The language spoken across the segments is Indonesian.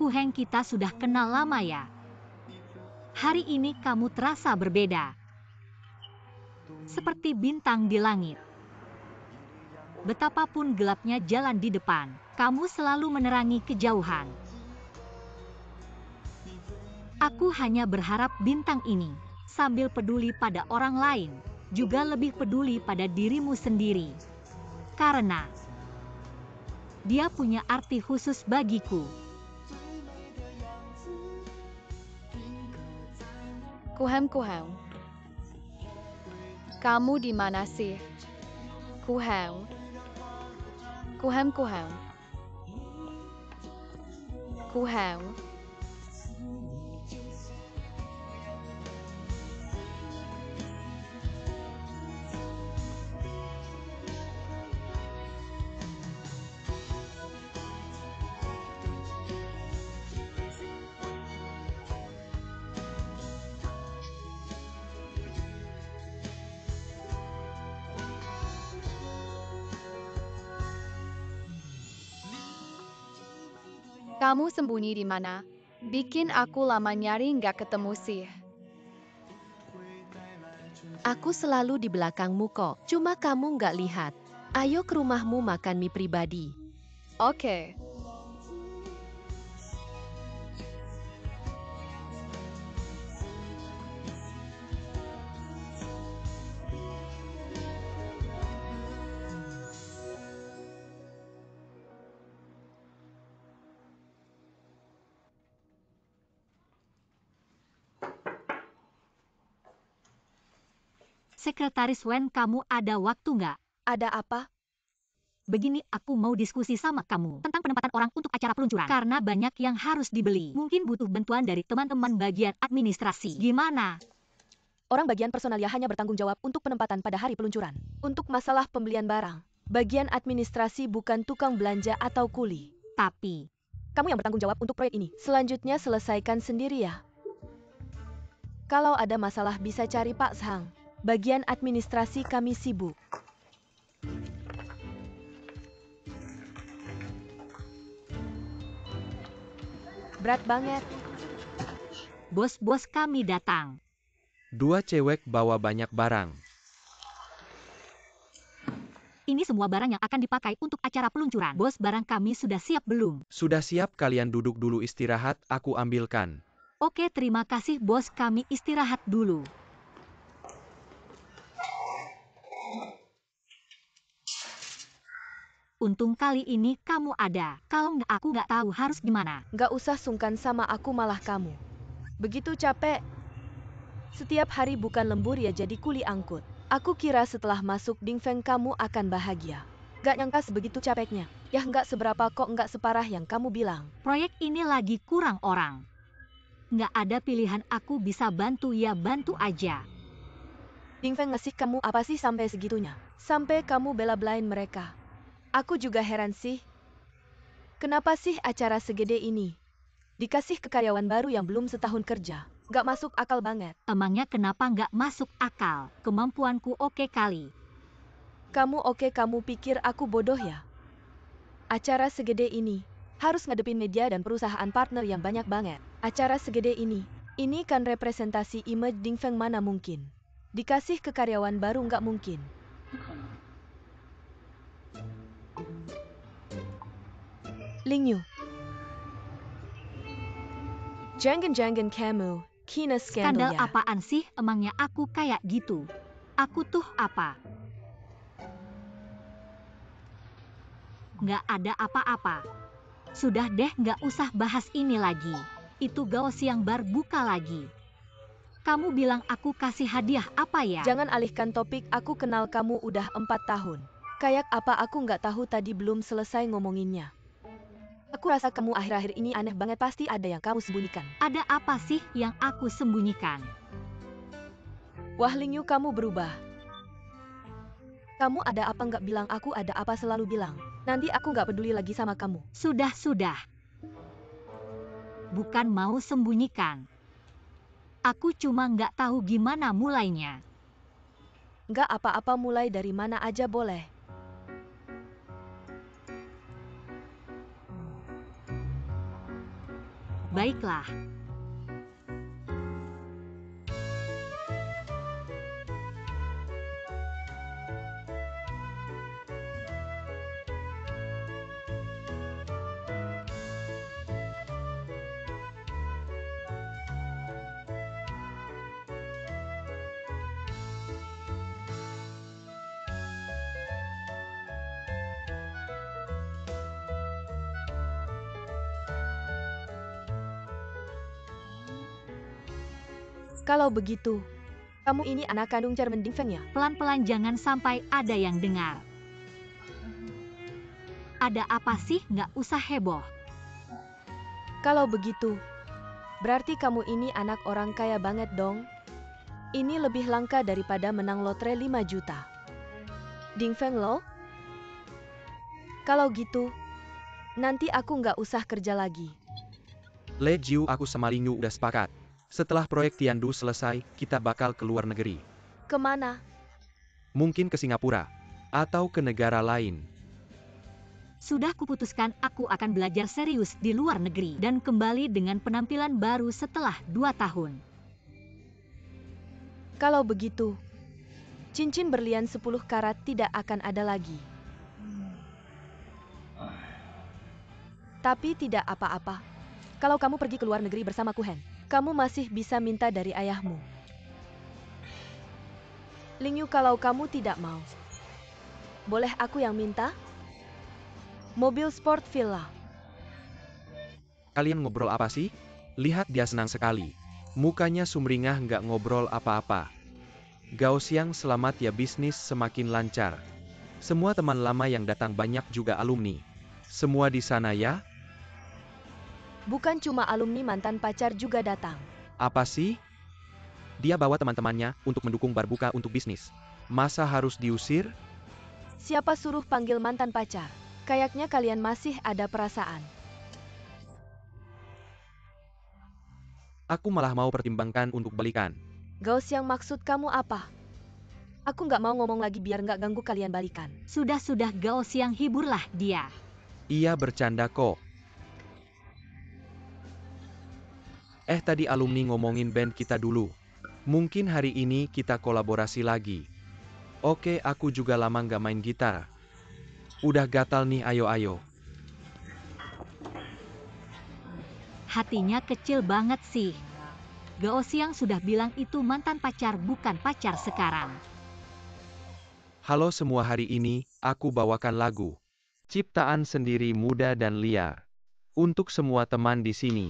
Ku Heng, kita sudah kenal lama ya. Hari ini kamu terasa berbeda. Seperti bintang di langit. Betapapun gelapnya jalan di depan, kamu selalu menerangi kejauhan. Aku hanya berharap bintang ini, sambil peduli pada orang lain, juga lebih peduli pada dirimu sendiri. Karena dia punya arti khusus bagiku. Kuhem, kamu di mana sih? Kuhem. Kamu sembunyi di mana? Bikin aku lama nyari nggak ketemu sih. Aku selalu di belakangmu kok, cuma kamu nggak lihat. Ayo ke rumahmu makan mie pribadi. Oke. Sekretaris Wen, kamu ada waktu nggak? Ada apa? Begini, aku mau diskusi sama kamu tentang penempatan orang untuk acara peluncuran. Karena banyak yang harus dibeli. Mungkin butuh bantuan dari teman-teman bagian administrasi. Gimana? Orang bagian personalia hanya bertanggung jawab untuk penempatan pada hari peluncuran. Untuk masalah pembelian barang, bagian administrasi bukan tukang belanja atau kuli. Tapi Kamu yang bertanggung jawab untuk proyek ini. Selanjutnya selesaikan sendiri ya. Kalau ada masalah bisa cari Pak Sang. Bagian administrasi kami sibuk. Berat banget. bos-bos kami datang. 2 cewek bawa banyak barang. Ini semua barang yang akan dipakai untuk acara peluncuran. Bos, barang kami sudah siap belum? Sudah siap, kalian duduk dulu istirahat, aku ambilkan. Oke, terima kasih bos, kami istirahat dulu. Untung kali ini kamu ada. Kalau nggak, aku nggak tahu harus gimana. Nggak usah sungkan sama aku, malah kamu. Begitu capek. Setiap hari bukan lembur ya jadi kuli angkut. Aku kira setelah masuk Dingfeng kamu akan bahagia. Nggak nyangka sebegitu capeknya. Ya nggak seberapa kok, nggak separah yang kamu bilang. Proyek ini lagi kurang orang. Nggak ada pilihan, aku bisa bantu ya bantu aja. Dingfeng ngasih kamu apa sih sampai segitunya? Sampai kamu bela-belain mereka. Aku juga heran sih. Kenapa sih acara segede ini dikasih ke karyawan baru yang belum setahun kerja? Nggak masuk akal banget. Emangnya kenapa nggak masuk akal? Kemampuanku oke kali. Kamu oke, kamu pikir aku bodoh ya? Acara segede ini harus ngadepin media dan perusahaan partner yang banyak banget. Acara segede ini kan representasi image Dingfeng, mana mungkin dikasih ke karyawan baru, nggak mungkin. Lingyu. Jangan kamu kena skandal Skandal ya. apaan sih? Emangnya aku kayak gitu? Aku tuh apa? Nggak ada apa-apa. Sudah deh, nggak usah bahas ini lagi. Itu Gao Siang bar buka lagi. Kamu bilang aku kasih hadiah apa ya? Jangan alihkan topik, aku kenal kamu udah 4 tahun. Kayak apa aku nggak tahu, tadi belum selesai ngomonginnya. Aku rasa kamu akhir-akhir ini aneh banget, pasti ada yang kamu sembunyikan. Ada apa sih yang aku sembunyikan? Wah Lingyu, kamu berubah. Kamu ada apa nggak bilang, aku ada apa selalu bilang. Nanti aku nggak peduli lagi sama kamu. Sudah. Bukan mau sembunyikan. Aku cuma nggak tahu gimana mulainya. Nggak apa-apa, mulai dari mana aja boleh. Baiklah. Kalau begitu, kamu ini anak kandung Chairman Ding Feng ya? Pelan-pelan, jangan sampai ada yang dengar. Ada apa sih? Nggak usah heboh. Kalau begitu, berarti kamu ini anak orang kaya banget dong. Ini lebih langka daripada menang lotre 5 juta. Ding Feng lo? Kalau gitu, nanti aku nggak usah kerja lagi. Le Jiu, aku sama Lingyu udah sepakat. Setelah proyek Tiandu selesai, kita bakal ke luar negeri. Kemana? Mungkin ke Singapura. Atau ke negara lain. Sudah kuputuskan, aku akan belajar serius di luar negeri dan kembali dengan penampilan baru setelah 2 tahun. Kalau begitu, cincin berlian 10 karat tidak akan ada lagi. Tapi tidak apa-apa. Kalau kamu pergi ke luar negeri bersama Kuhen, kamu masih bisa minta dari ayahmu. Lingyu, kalau kamu tidak mau, boleh aku yang minta? Mobil sport villa. Kalian ngobrol apa sih? Lihat dia senang sekali. Mukanya sumringah, nggak ngobrol apa-apa. Gao Xiang, selamat ya, bisnis semakin lancar. Semua teman lama yang datang, banyak juga alumni. Semua di sana ya? Bukan cuma alumni, mantan pacar juga datang. Apa sih? Dia bawa teman-temannya untuk mendukung bar buka untuk bisnis. Masa harus diusir? Siapa suruh panggil mantan pacar? Kayaknya kalian masih ada perasaan. Aku malah mau pertimbangkan untuk balikan. Gao Xiang, maksud kamu apa? Aku nggak mau ngomong lagi biar nggak ganggu kalian balikan. Sudah Gao Xiang, hiburlah dia. Iya, bercanda kok. Tadi alumni ngomongin band kita dulu. Mungkin hari ini kita kolaborasi lagi. Oke, aku juga lama nggak main gitar. Udah gatal nih, ayo. Hatinya kecil banget sih. Gao Xiang sudah bilang itu mantan pacar, bukan pacar sekarang. Halo semua, hari ini aku bawakan lagu ciptaan sendiri, muda dan liar. Untuk semua teman di sini.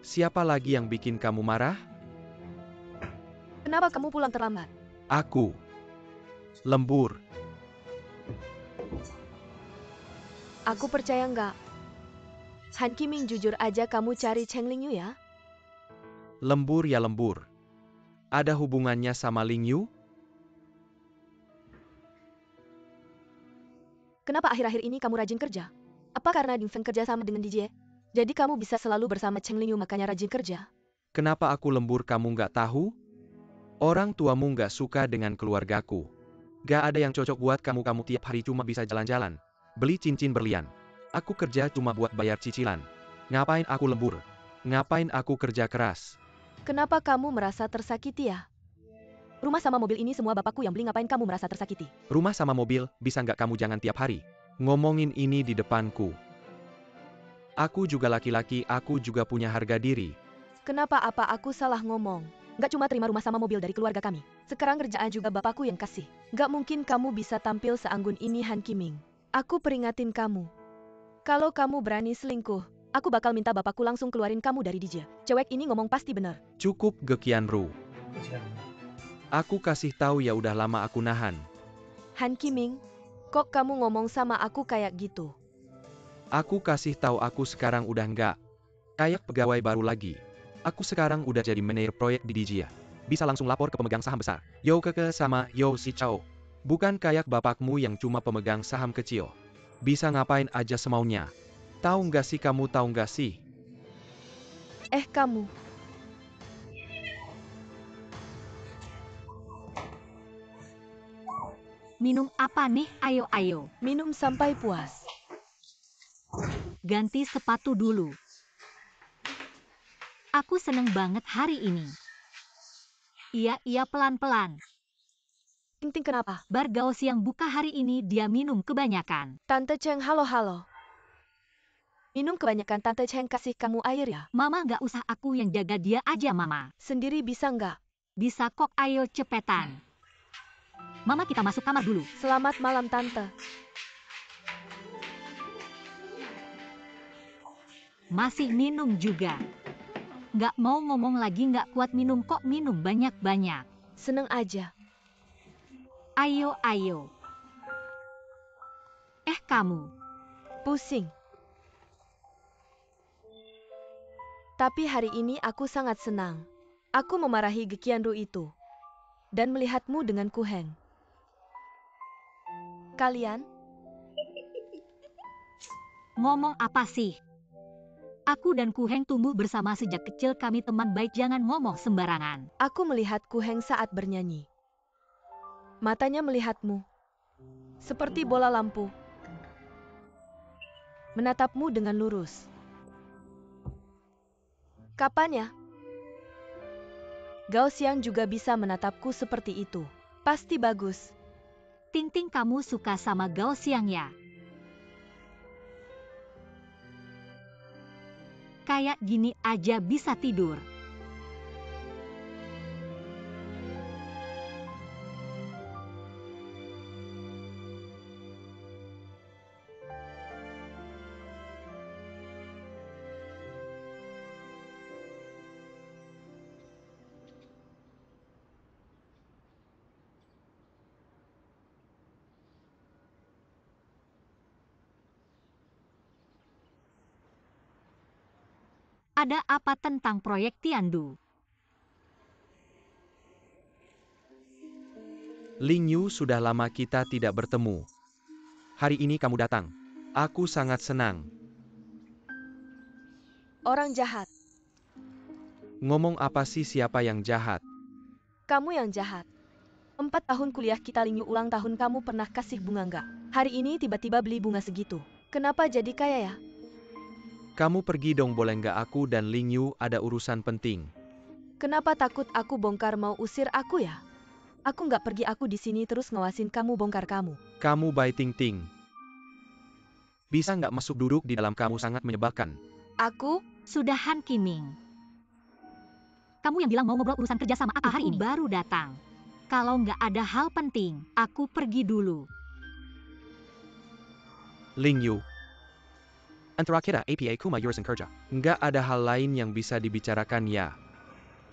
Siapa lagi yang bikin kamu marah? Kenapa kamu pulang terlambat? Aku. Lembur. Aku percaya nggak? Han Qiming, jujur aja kamu cari Cheng Lingyu ya? Lembur ya lembur. Ada hubungannya sama Lingyu? Kenapa akhir-akhir ini kamu rajin kerja? Apa karena Ding Feng kerja sama dengan DJ? Jadi kamu bisa selalu bersama Cheng Lingyu makanya rajin kerja? Kenapa aku lembur kamu nggak tahu? Orang tuamu nggak suka dengan keluargaku. Gak ada yang cocok buat kamu tiap hari cuma bisa jalan-jalan. Beli cincin berlian. Aku kerja cuma buat bayar cicilan. Ngapain aku lembur? Ngapain aku kerja keras? Kenapa kamu merasa tersakiti ya? Rumah sama mobil ini semua bapakku yang beli, ngapain kamu merasa tersakiti? Rumah sama mobil, bisa nggak kamu jangan tiap hari ngomongin ini di depanku. Aku juga laki-laki, aku juga punya harga diri. Kenapa apa aku salah ngomong? Nggak cuma terima rumah sama mobil dari keluarga kami. Sekarang kerjaan juga bapakku yang kasih. Nggak mungkin kamu bisa tampil seanggun ini, Han Qiming. Aku peringatin kamu. Kalau kamu berani selingkuh, aku bakal minta bapakku langsung keluarin kamu dari DJ. Cewek ini ngomong pasti benar. Cukup Ge Qianru. Aku kasih tahu ya udah lama aku nahan. Han Qiming, kok kamu ngomong sama aku kayak gitu? Aku kasih tahu aku sekarang udah nggak kayak pegawai baru lagi. Aku sekarang udah jadi manajer proyek di Dijia. Bisa langsung lapor ke pemegang saham besar. Yo Keke sama Yo Si Chao. Bukan kayak bapakmu yang cuma pemegang saham kecil. Bisa ngapain aja semaunya. Tahu nggak sih kamu, tahu nggak sih? Kamu. Minum apa nih? Ayo. Minum sampai puas. Ganti sepatu dulu. Aku seneng banget hari ini. Iya, pelan-pelan. Ting kenapa? Bar Gaos yang buka hari ini dia minum kebanyakan. Tante Cheng, halo. Minum kebanyakan, Tante Cheng kasih kamu air ya? Mama nggak usah, aku yang jaga dia aja Mama. Sendiri bisa nggak? Bisa kok, ayo cepetan. Mama kita masuk kamar dulu. Selamat malam Tante. Masih minum juga. Nggak mau ngomong lagi, nggak kuat minum kok, minum banyak-banyak. Seneng aja. Ayo. Kamu. Pusing. Tapi hari ini aku sangat senang. Aku memarahi Ge Qianru itu. Dan melihatmu dengan Ku Heng. Kalian? Ngomong apa sih? Aku dan Ku Heng tumbuh bersama sejak kecil, kami teman baik, jangan ngomong sembarangan. Aku melihat Ku Heng saat bernyanyi. Matanya melihatmu. Seperti bola lampu. Menatapmu dengan lurus. Kapan ya? Gao Xiang juga bisa menatapku seperti itu. Pasti bagus. Ting, kamu suka sama Gao Xiang ya? Kayak gini aja bisa tidur. Ada apa tentang proyek Tiandu? Lingyu, sudah lama kita tidak bertemu. Hari ini kamu datang. Aku sangat senang. Orang jahat. Ngomong apa sih, siapa yang jahat? Kamu yang jahat. 4 tahun kuliah kita, Lingyu, ulang tahun kamu pernah kasih bunga nggak? Hari ini tiba-tiba beli bunga segitu. Kenapa jadi kaya ya? Kamu pergi dong, boleh nggak? Aku dan Lingyu ada urusan penting. Kenapa takut aku bongkar, mau usir aku ya? Aku nggak pergi, aku di sini terus ngawasin kamu bongkar kamu. Kamu Bai Ting. Bisa nggak masuk, duduk di dalam, kamu sangat menyebalkan. Aku? Sudah Han Qiming. Kamu yang bilang mau ngobrol urusan kerja sama aku hari ini. Baru datang. Kalau nggak ada hal penting, aku pergi dulu. Lingyu. Antara kita APA kuma urusan kerja. Nggak ada hal lain yang bisa dibicarakan ya.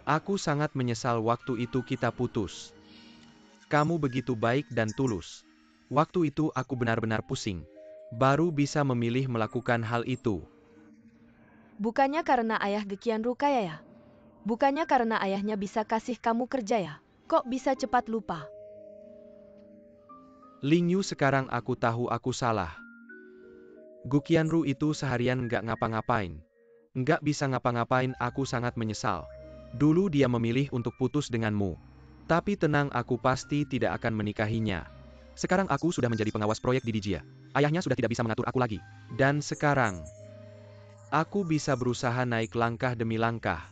Aku sangat menyesal waktu itu kita putus. Kamu begitu baik dan tulus. Waktu itu aku benar-benar pusing. Baru bisa memilih melakukan hal itu. Bukannya karena ayah Gekianru kaya ya? Bukannya karena ayahnya bisa kasih kamu kerja ya? Kok bisa cepat lupa? Ling Yu, sekarang aku tahu aku salah. Guqianru itu seharian nggak ngapa-ngapain. Nggak bisa ngapa-ngapain, aku sangat menyesal. Dulu dia memilih untuk putus denganmu. Tapi tenang, aku pasti tidak akan menikahinya. Sekarang aku sudah menjadi pengawas proyek di Dijia. Ayahnya sudah tidak bisa mengatur aku lagi. Dan sekarang, aku bisa berusaha naik langkah demi langkah.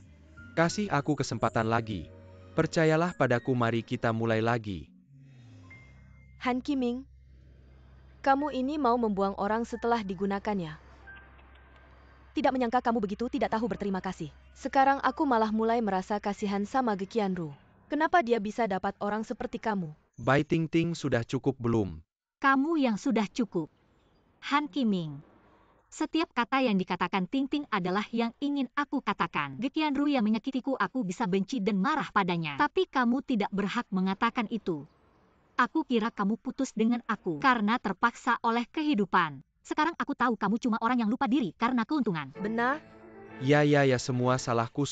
Kasih aku kesempatan lagi. Percayalah padaku, mari kita mulai lagi. Han Qiming, kamu ini mau membuang orang setelah digunakannya. Tidak menyangka kamu begitu tidak tahu berterima kasih. Sekarang aku malah mulai merasa kasihan sama Gekianru. Kenapa dia bisa dapat orang seperti kamu? Bai Tingting, sudah cukup belum? Kamu yang sudah cukup. Han Qiming. Setiap kata yang dikatakan Tingting adalah yang ingin aku katakan. Gekianru yang menyakitiku, aku bisa benci dan marah padanya. Tapi kamu tidak berhak mengatakan itu. Aku kira kamu putus dengan aku karena terpaksa oleh kehidupan. Sekarang aku tahu kamu cuma orang yang lupa diri karena keuntungan. Benar? Ya, semua salahku.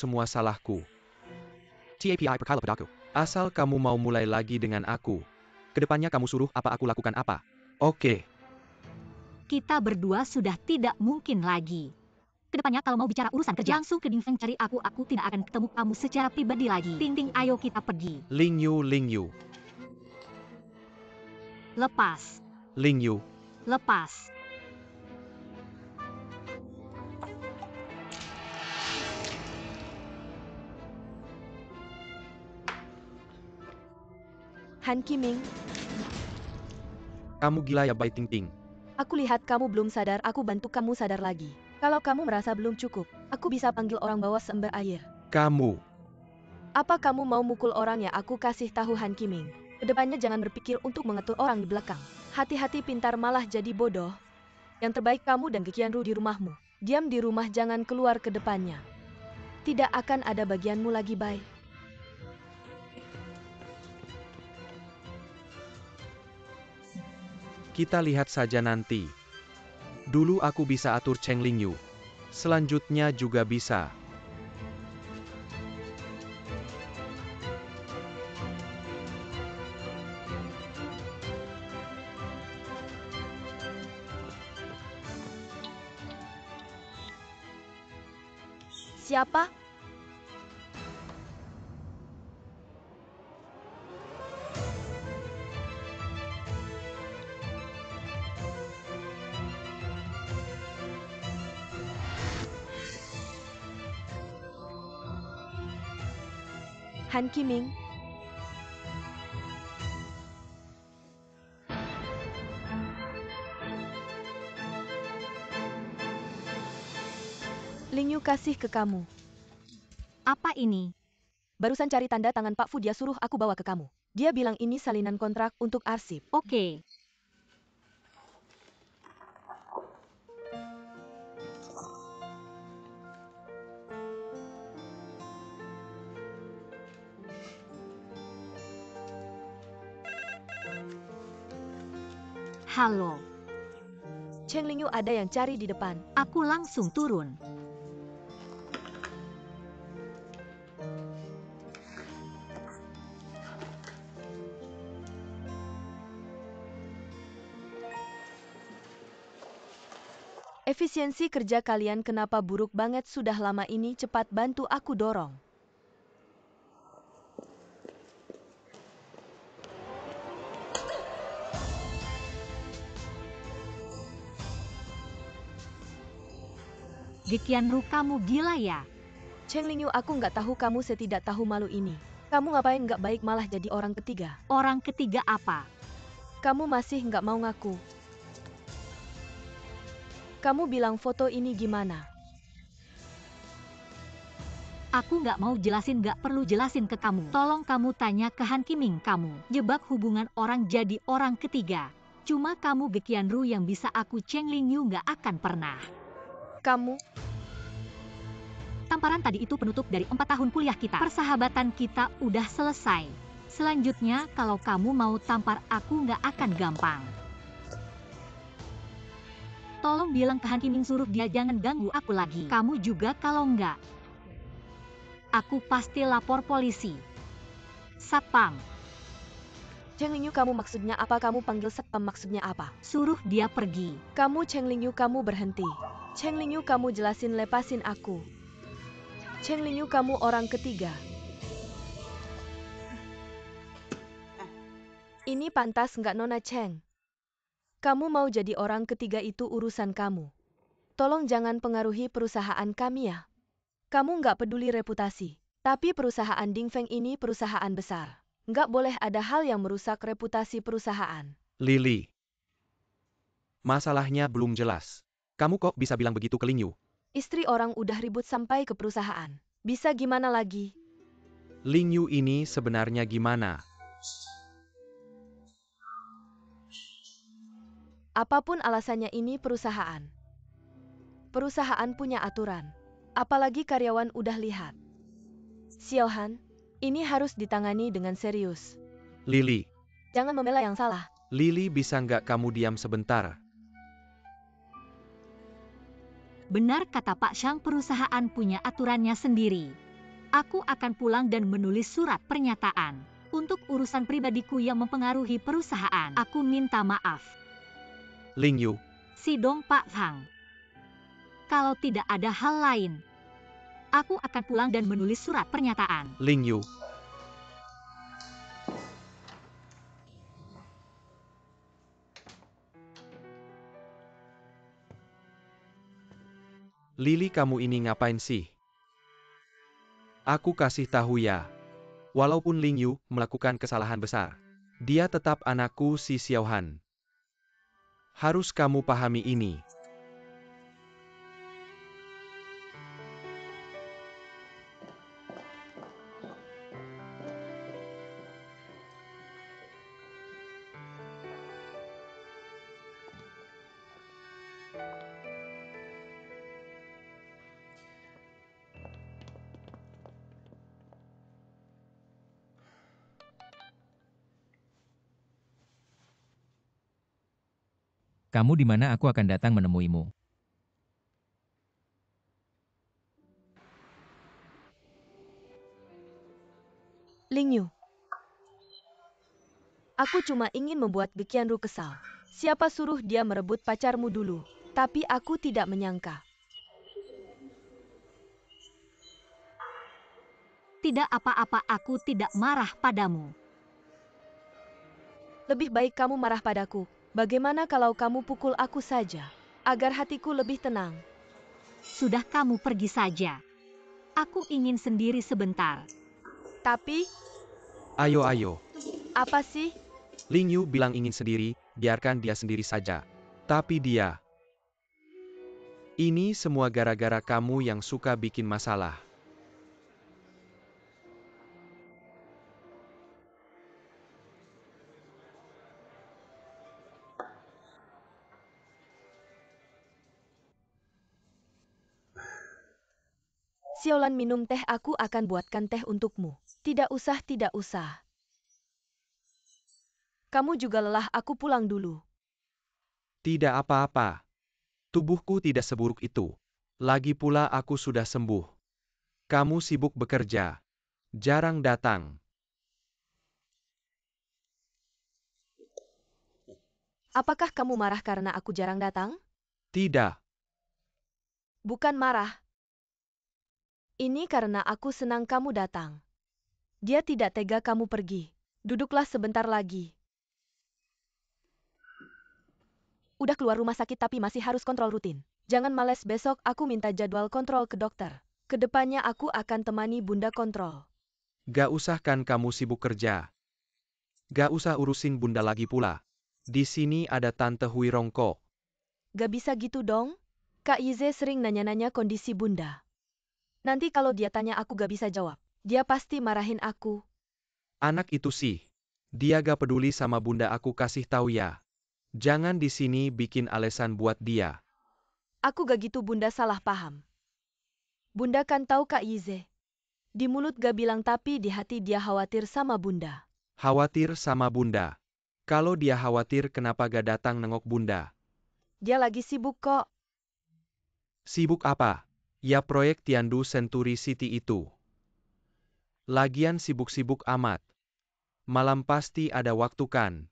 TAPI perkala padaku. Asal kamu mau mulai lagi dengan aku. Kedepannya kamu suruh apa aku lakukan apa. Oke. Kita berdua sudah tidak mungkin lagi. Kedepannya kalau mau bicara urusan kerja, langsung ke Dingfeng cari aku. Aku tidak akan ketemu kamu secara pribadi lagi. Tingting, ayo kita pergi. Ling Yu. Lepas. Ling Yu. Lepas. Han Qiming, Kamu gila ya, Bai Tingting? aku lihat kamu belum sadar, aku bantu kamu sadar lagi. Kalau kamu merasa belum cukup, aku bisa panggil orang bawa seember air. Kamu. Apa kamu mau mukul orang ya? Aku kasih tahu Han Qiming. Kedepannya jangan berpikir untuk mengatur orang di belakang. Hati-hati, pintar malah jadi bodoh. Yang terbaik kamu dan Gekianru di rumahmu. Diam di rumah, jangan keluar ke depannya. Tidak akan ada bagianmu lagi, Bai. Kita lihat saja nanti. Dulu aku bisa atur Cheng Ling Yu. Selanjutnya juga bisa. Siapa? Han Qiming. Ling Yu kasih ke kamu. Apa ini? Barusan cari tanda tangan Pak Fu, dia suruh aku bawa ke kamu. Dia bilang ini salinan kontrak untuk arsip. Oke. Halo. Cheng Ling Yu ada yang cari di depan. Aku langsung turun. Efisiensi kerja kalian kenapa buruk banget? Sudah lama ini, cepat bantu aku dorong. Gekianru, kamu gila ya? Cheng Ling Yu, aku nggak tahu kamu setidak tahu malu ini. Kamu ngapain nggak baik malah jadi orang ketiga? Orang ketiga apa? Kamu masih nggak mau ngaku. Kamu bilang foto ini gimana? Aku nggak mau jelasin, nggak perlu jelasin ke kamu. Tolong kamu tanya ke Han Qiming kamu. Jebak hubungan orang jadi orang ketiga. Cuma kamu Gekianru yang bisa, aku Cheng Ling Yu nggak akan pernah. Kamu? Tamparan tadi itu penutup dari 4 tahun kuliah kita. Persahabatan kita udah selesai. Selanjutnya kalau kamu mau tampar aku nggak akan gampang. Tolong bilang ke Han Kiming suruh dia jangan ganggu aku lagi. Kamu juga kalau enggak. Aku pasti lapor polisi. Satpam. Cheng Lingyu, kamu maksudnya apa? Kamu panggil satpam maksudnya apa? Suruh dia pergi. Kamu Cheng Lingyu, kamu berhenti. Cheng Lingyu, kamu jelasin, lepasin aku. Cheng Lingyu, kamu orang ketiga. Ini pantas nggak Nona Cheng? Kamu mau jadi orang ketiga itu urusan kamu. Tolong jangan pengaruhi perusahaan kami ya. Kamu nggak peduli reputasi. Tapi perusahaan Dingfeng ini perusahaan besar. Nggak boleh ada hal yang merusak reputasi perusahaan. Lily. Masalahnya belum jelas. Kamu kok bisa bilang begitu ke Lingyu? Istri orang udah ribut sampai ke perusahaan. Bisa gimana lagi? Lingyu ini sebenarnya gimana? Apapun alasannya, ini perusahaan. Perusahaan punya aturan. Apalagi karyawan udah lihat. Xiaohan, ini harus ditangani dengan serius. Lily. Jangan membela yang salah. Lily, bisa nggak kamu diam sebentar? Benar kata Pak Shang, perusahaan punya aturannya sendiri. Aku akan pulang dan menulis surat pernyataan. Untuk urusan pribadiku yang mempengaruhi perusahaan, aku minta maaf. Lingyu. Sidong Pak Shang. Kalau tidak ada hal lain, aku akan pulang dan menulis surat pernyataan. Lingyu. Lily, kamu ini ngapain sih? Aku kasih tahu ya. Walaupun Lingyu melakukan kesalahan besar, dia tetap anakku si Xiaohan. Harus kamu pahami ini. Kamu di mana? Aku akan datang menemuimu. Lingyu. Aku cuma ingin membuat Ge Qianru kesal. Siapa suruh dia merebut pacarmu dulu? Tapi aku tidak menyangka. Tidak apa-apa, aku tidak marah padamu. Lebih baik kamu marah padaku. Bagaimana kalau kamu pukul aku saja? Agar hatiku lebih tenang. Sudah, kamu pergi saja. Aku ingin sendiri sebentar. Tapi, Ayo. apa sih? Lingyu bilang ingin sendiri, biarkan dia sendiri saja. Tapi dia... Ini semua gara-gara kamu yang suka bikin masalah. Xiaolan, minum teh, aku akan buatkan teh untukmu. Tidak usah. Kamu juga lelah, aku pulang dulu. Tidak apa-apa. Tubuhku tidak seburuk itu. Lagi pula aku sudah sembuh. Kamu sibuk bekerja. Jarang datang. Apakah kamu marah karena aku jarang datang? Tidak. Bukan marah. Ini karena aku senang kamu datang. Dia tidak tega kamu pergi. Duduklah sebentar lagi. Udah keluar rumah sakit tapi masih harus kontrol rutin. Jangan males, besok aku minta jadwal kontrol ke dokter. Kedepannya aku akan temani Bunda kontrol. Gak usah kan kamu sibuk kerja. Gak usah urusin Bunda lagi pula. Di sini ada Tante Hui Rongko. Gak bisa gitu dong. Kak Yize sering nanya-nanya kondisi Bunda. Nanti kalau dia tanya aku gak bisa jawab. Dia pasti marahin aku. Anak itu sih. Dia gak peduli sama Bunda, aku kasih tahu ya. Jangan di sini bikin alasan buat dia. Aku gak gitu, Bunda salah paham. Bunda kan tahu Kak Yize. Di mulut gak bilang tapi di hati dia khawatir sama Bunda. Khawatir sama Bunda. Kalau dia khawatir kenapa gak datang nengok Bunda? Dia lagi sibuk kok. Sibuk apa? Ya proyek Tiandu Century City itu. Lagian sibuk-sibuk amat. Malam pasti ada waktu kan?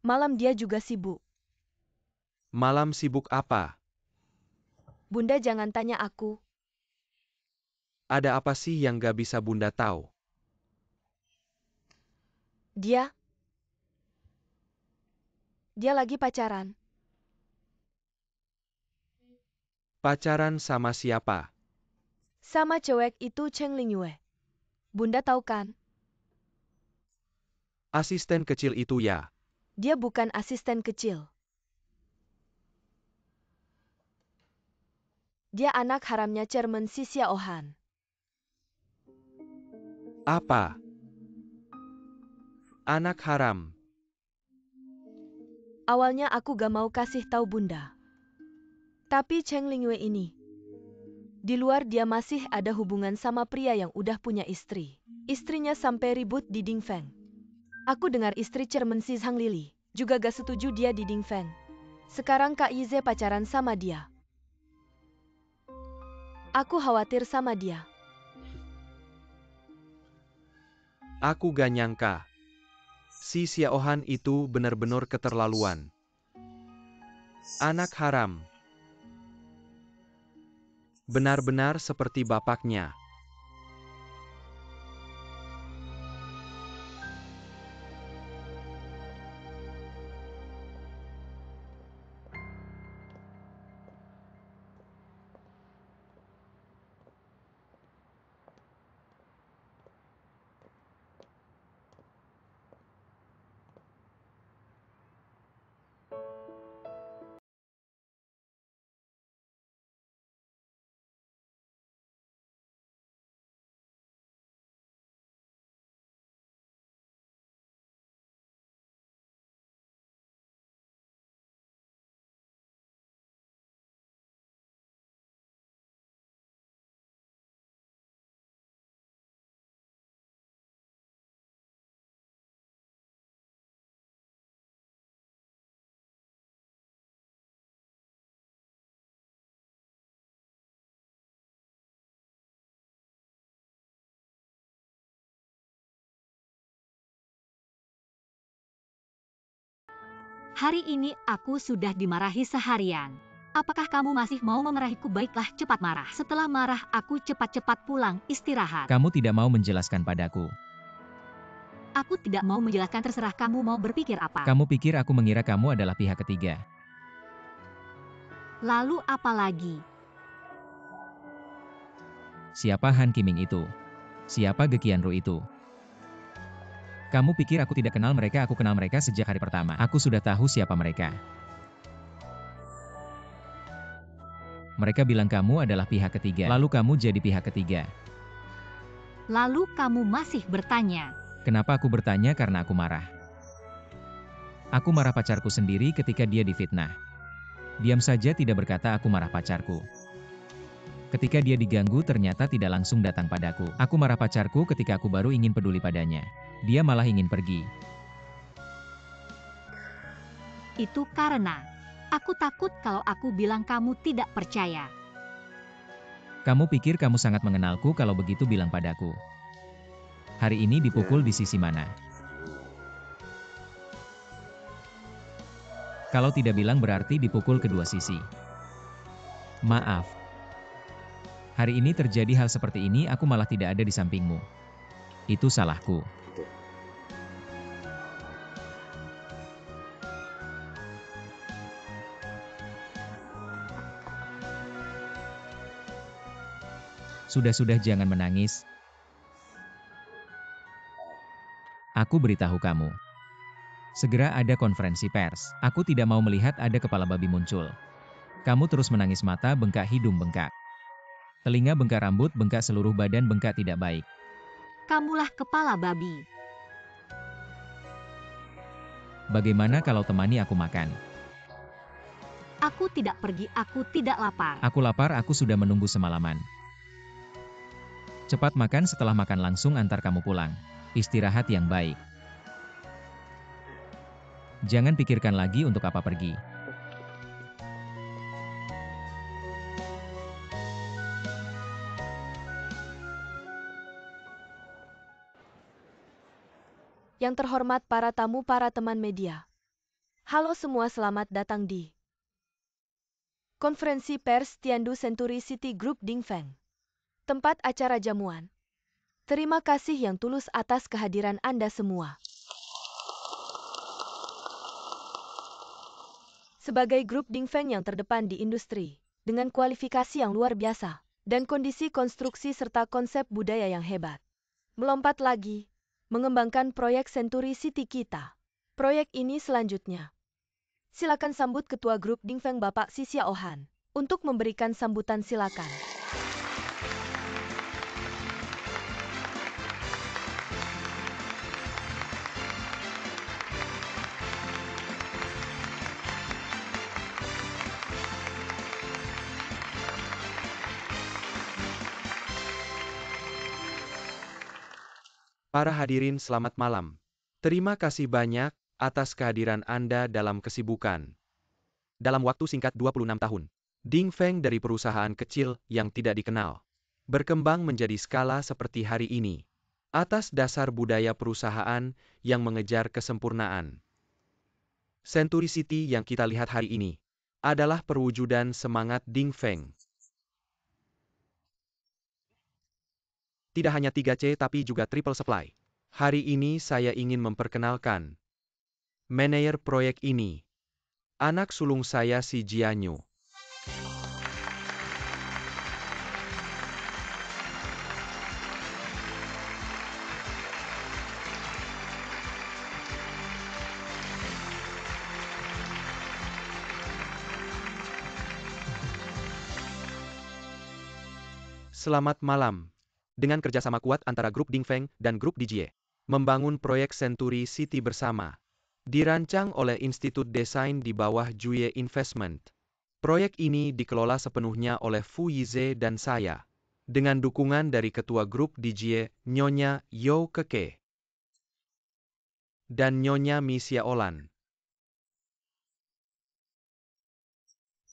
Malam dia juga sibuk. Malam sibuk apa? Bunda jangan tanya aku. Ada apa sih yang gak bisa Bunda tahu? Dia lagi pacaran. Pacaran sama siapa? Sama cewek itu Cheng Lingyue. Bunda tahu kan? Asisten kecil itu ya? Dia bukan asisten kecil. Dia anak haramnya Chairman Si Xiaohan. Apa? Anak haram. Awalnya aku gak mau kasih tahu Bunda. Tapi Cheng Lingyue ini, di luar dia masih ada hubungan sama pria yang udah punya istri. Istrinya sampai ribut di Dingfeng. Aku dengar istri Chairman Si Zhang Lili juga gak setuju dia di Dingfeng. Sekarang Kak Yize pacaran sama dia. Aku khawatir sama dia. Aku gak nyangka. Si Xiaohan itu benar-benar keterlaluan. Anak haram. Benar-benar seperti bapaknya. Hari ini aku sudah dimarahi seharian. Apakah kamu masih mau memarahiku? Baiklah, cepat marah. Setelah marah, aku cepat-cepat pulang, istirahat. Kamu tidak mau menjelaskan padaku. Aku tidak mau menjelaskan, terserah kamu mau berpikir apa. Kamu pikir aku mengira kamu adalah pihak ketiga. Lalu apa lagi? Siapa Han Kiming itu? Siapa Ge Qianru itu? Kamu pikir aku tidak kenal mereka? Aku kenal mereka sejak hari pertama. Aku sudah tahu siapa mereka. Mereka bilang kamu adalah pihak ketiga. Lalu kamu jadi pihak ketiga. Lalu kamu masih bertanya. Kenapa aku bertanya? Karena aku marah. Aku marah pacarku sendiri ketika dia difitnah. Diam saja tidak berkata aku marah pacarku. Ketika dia diganggu ternyata tidak langsung datang padaku. Aku marah pacarku ketika aku baru ingin peduli padanya. Dia malah ingin pergi. Itu karena aku takut kalau aku bilang kamu tidak percaya. Kamu pikir kamu sangat mengenalku kalau begitu bilang padaku. Hari ini dipukul di sisi mana? Kalau tidak bilang berarti dipukul kedua sisi. Maaf. Hari ini terjadi hal seperti ini, aku malah tidak ada di sampingmu. Itu salahku. Sudah-sudah, jangan menangis. Aku beritahu kamu. Segera ada konferensi pers. Aku tidak mau melihat ada kepala babi muncul. Kamu terus menangis, mata bengkak, hidung bengkak. Telinga bengkak, rambut bengkak, seluruh badan bengkak, tidak baik. Kamulah kepala babi. Bagaimana kalau temani aku makan? Aku tidak pergi, aku tidak lapar. Aku lapar, aku sudah menunggu semalaman. Cepat makan, setelah makan langsung antar kamu pulang. Istirahat yang baik. Jangan pikirkan lagi untuk apa pergi. Yang terhormat para tamu, para teman media. Halo semua, selamat datang di Konferensi Pers Tiandu Century City Group Dingfeng. Tempat acara jamuan. Terima kasih yang tulus atas kehadiran Anda semua. Sebagai grup Dingfeng yang terdepan di industri, dengan kualifikasi yang luar biasa, dan kondisi konstruksi serta konsep budaya yang hebat. Melompat lagi, mengembangkan proyek Century City kita. Proyek ini selanjutnya. Silakan sambut Ketua Grup Dingfeng Bapak Si Xiaohan, untuk memberikan sambutan, silakan. Para hadirin, selamat malam. Terima kasih banyak atas kehadiran Anda dalam kesibukan. Dalam waktu singkat 26 tahun, Dingfeng dari perusahaan kecil yang tidak dikenal, berkembang menjadi skala seperti hari ini, atas dasar budaya perusahaan yang mengejar kesempurnaan. Century City yang kita lihat hari ini, adalah perwujudan semangat Dingfeng. Tidak hanya 3C tapi juga triple supply. Hari ini saya ingin memperkenalkan manajer proyek ini, anak sulung saya si Jianyu. Selamat malam. Dengan kerjasama kuat antara Grup Dingfeng dan Grup DJie, membangun proyek Century City bersama. Dirancang oleh Institut Desain di bawah Juye Investment. Proyek ini dikelola sepenuhnya oleh Fu Yize dan saya, dengan dukungan dari Ketua Grup DJie, Nyonya You Keke, dan Nyonya Mi Xiaolan.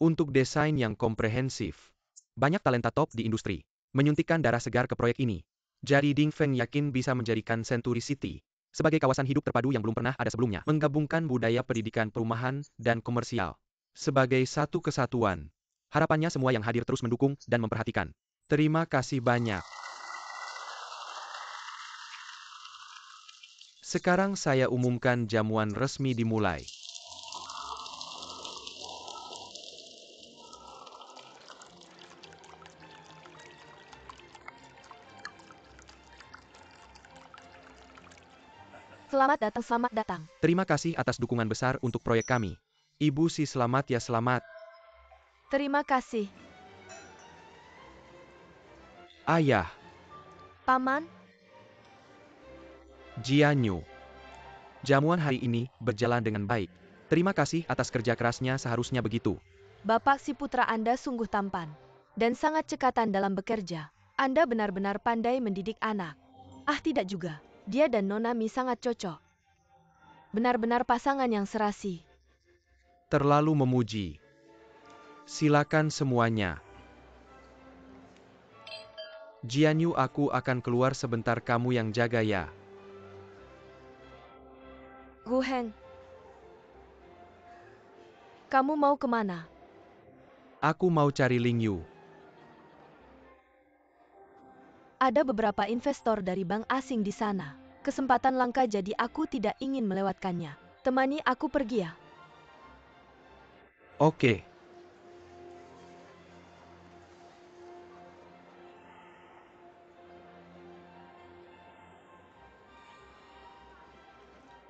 Untuk desain yang komprehensif, banyak talenta top di industri menyuntikkan darah segar ke proyek ini. Jadi Dingfeng yakin bisa menjadikan Century City sebagai kawasan hidup terpadu yang belum pernah ada sebelumnya. Menggabungkan budaya pendidikan perumahan dan komersial sebagai satu kesatuan. Harapannya semua yang hadir terus mendukung dan memperhatikan. Terima kasih banyak. Sekarang saya umumkan jamuan resmi dimulai. Selamat datang, selamat datang. Terima kasih atas dukungan besar untuk proyek kami. Ibu Si, selamat ya, selamat. Terima kasih. Ayah, Paman, Jianyu. Jamuan hari ini berjalan dengan baik. Terima kasih atas kerja kerasnya, seharusnya begitu. Bapak si putra Anda sungguh tampan dan sangat cekatan dalam bekerja. Anda benar-benar pandai mendidik anak. Ah, tidak juga. Dia dan Nona Mi sangat cocok. Benar-benar pasangan yang serasi. Terlalu memuji. Silakan semuanya. Jianyu, aku akan keluar sebentar, kamu yang jaga ya. Gu Heng, kamu mau kemana? Aku mau cari Ling Yu. Ada beberapa investor dari bank asing di sana. Kesempatan langka, jadi aku tidak ingin melewatkannya. Temani aku pergi ya. Oke.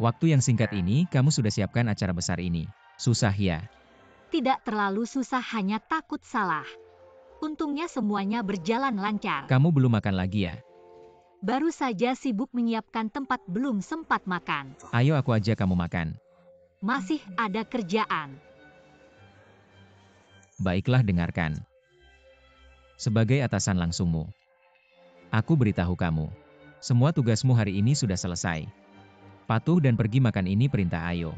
Waktu yang singkat ini, kamu sudah siapkan acara besar ini. Susah ya? Tidak terlalu susah, hanya takut salah. Untungnya semuanya berjalan lancar. Kamu belum makan lagi ya? Baru saja sibuk menyiapkan tempat, belum sempat makan. Ayo aku ajak kamu makan. Masih ada kerjaan. Baiklah, dengarkan. Sebagai atasan langsungmu, aku beritahu kamu. Semua tugasmu hari ini sudah selesai. Patuh dan pergi makan, ini perintah Ayo.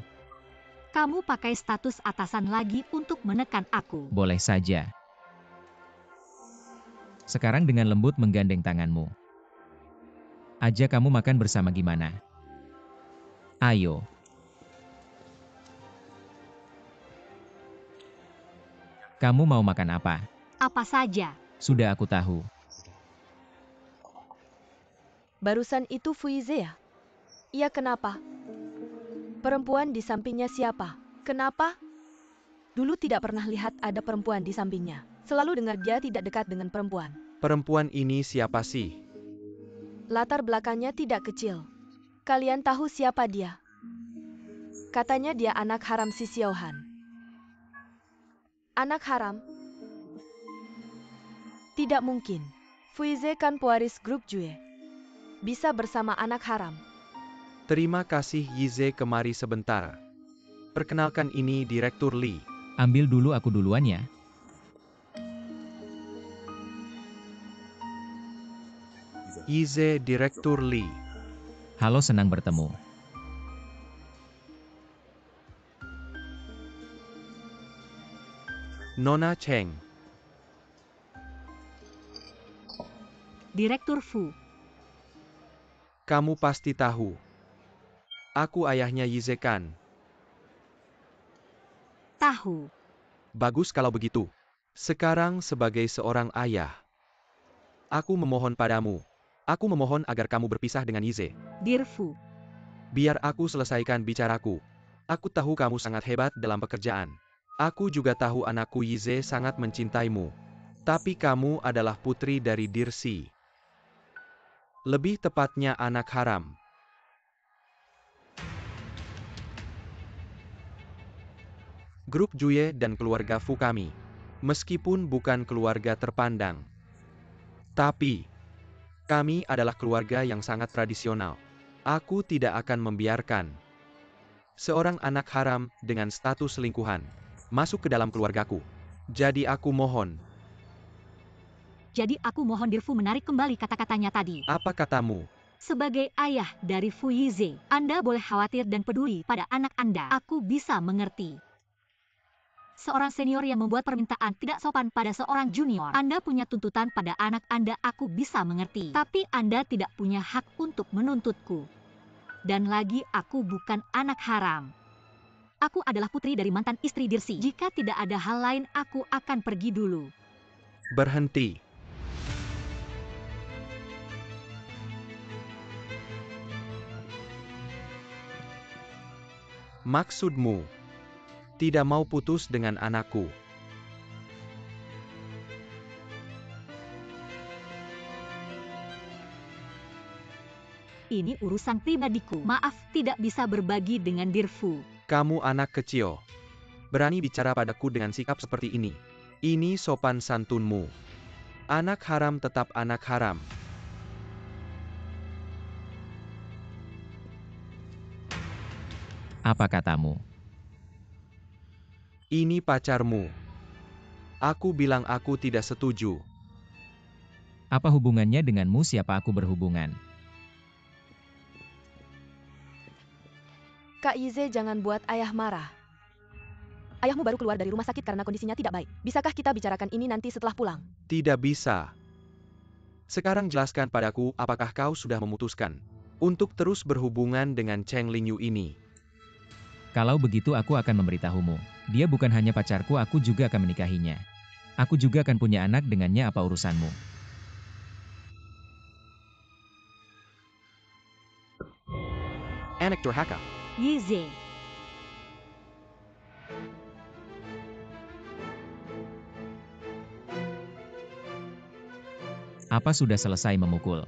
Kamu pakai status atasan lagi untuk menekan aku. Boleh saja. Sekarang dengan lembut menggandeng tanganmu. Ajak kamu makan bersama gimana? Ayo. Kamu mau makan apa? Apa saja. Sudah aku tahu. Barusan itu Fuize ya? Iya, kenapa? Perempuan di sampingnya siapa? Kenapa? Dulu tidak pernah lihat ada perempuan di sampingnya. Selalu dengar dia tidak dekat dengan perempuan. Perempuan ini siapa sih? Latar belakangnya tidak kecil. Kalian tahu siapa dia? Katanya dia anak haram si Xiaohan. Anak haram? Tidak mungkin. Fuize kan pewaris grup Jue. Bisa bersama anak haram. Terima kasih Yize, kemari sebentar. Perkenalkan, ini Direktur Li. Ambil dulu, aku duluan ya. Yize, Direktur Li. Halo, senang bertemu. Nona Cheng. Direktur Fu. Kamu pasti tahu. Aku ayahnya Yize kan? Tahu. Bagus kalau begitu. Sekarang sebagai seorang ayah, aku memohon padamu. Aku memohon agar kamu berpisah dengan Yize. Dir Fu. Biar aku selesaikan bicaraku. Aku tahu kamu sangat hebat dalam pekerjaan. Aku juga tahu anakku Yize sangat mencintaimu. Tapi kamu adalah putri dari Dirsi. Lebih tepatnya anak haram. Grup Jue dan keluarga Fu kami, meskipun bukan keluarga terpandang, tapi kami adalah keluarga yang sangat tradisional. Aku tidak akan membiarkan seorang anak haram dengan status selingkuhan masuk ke dalam keluargaku. Jadi aku mohon. Jadi aku mohon Dir Fu menarik kembali kata-katanya tadi. Apa katamu? Sebagai ayah dari Fu Yize, Anda boleh khawatir dan peduli pada anak Anda. Aku bisa mengerti. Seorang senior yang membuat permintaan tidak sopan pada seorang junior. Anda punya tuntutan pada anak Anda, aku bisa mengerti. Tapi Anda tidak punya hak untuk menuntutku. Dan lagi, aku bukan anak haram. Aku adalah putri dari mantan istri Dirsi. Jika tidak ada hal lain, aku akan pergi dulu. Berhenti. Maksudmu, tidak mau putus dengan anakku? Ini urusan pribadiku. Maaf, tidak bisa berbagi dengan Dir Fu. Kamu anak kecil. Berani bicara padaku dengan sikap seperti ini. Ini sopan santunmu. Anak haram tetap anak haram. Apa katamu? Ini pacarmu. Aku bilang aku tidak setuju. Apa hubungannya denganmu? Siapa aku berhubungan? Kak Yize, jangan buat ayah marah. Ayahmu baru keluar dari rumah sakit karena kondisinya tidak baik. Bisakah kita bicarakan ini nanti setelah pulang? Tidak bisa. Sekarang jelaskan padaku, apakah kau sudah memutuskan untuk terus berhubungan dengan Cheng Lingyu ini? Kalau begitu aku akan memberitahumu. Dia bukan hanya pacarku, aku juga akan menikahinya. Aku juga akan punya anak dengannya, apa urusanmu? Anak durhaka. Yize. Apa sudah selesai memukul?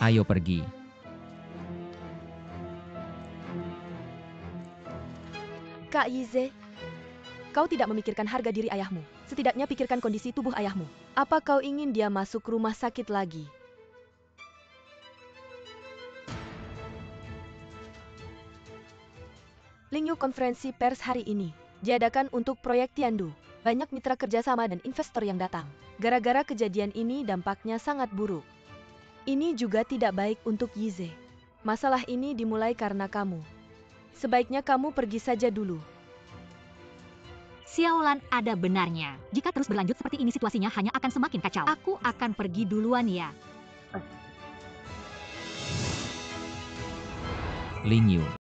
Ayo pergi. Kak Yize, kau tidak memikirkan harga diri ayahmu. Setidaknya pikirkan kondisi tubuh ayahmu. Apa kau ingin dia masuk rumah sakit lagi? Lingyu konferensi pers hari ini diadakan untuk proyek Tiandu. Banyak mitra kerjasama dan investor yang datang. Gara-gara kejadian ini dampaknya sangat buruk. Ini juga tidak baik untuk Yize. Masalah ini dimulai karena kamu. Sebaiknya kamu pergi saja dulu. Xiaolan ada benarnya. Jika terus berlanjut seperti ini situasinya hanya akan semakin kacau. Aku akan pergi duluan ya. Ling Yu.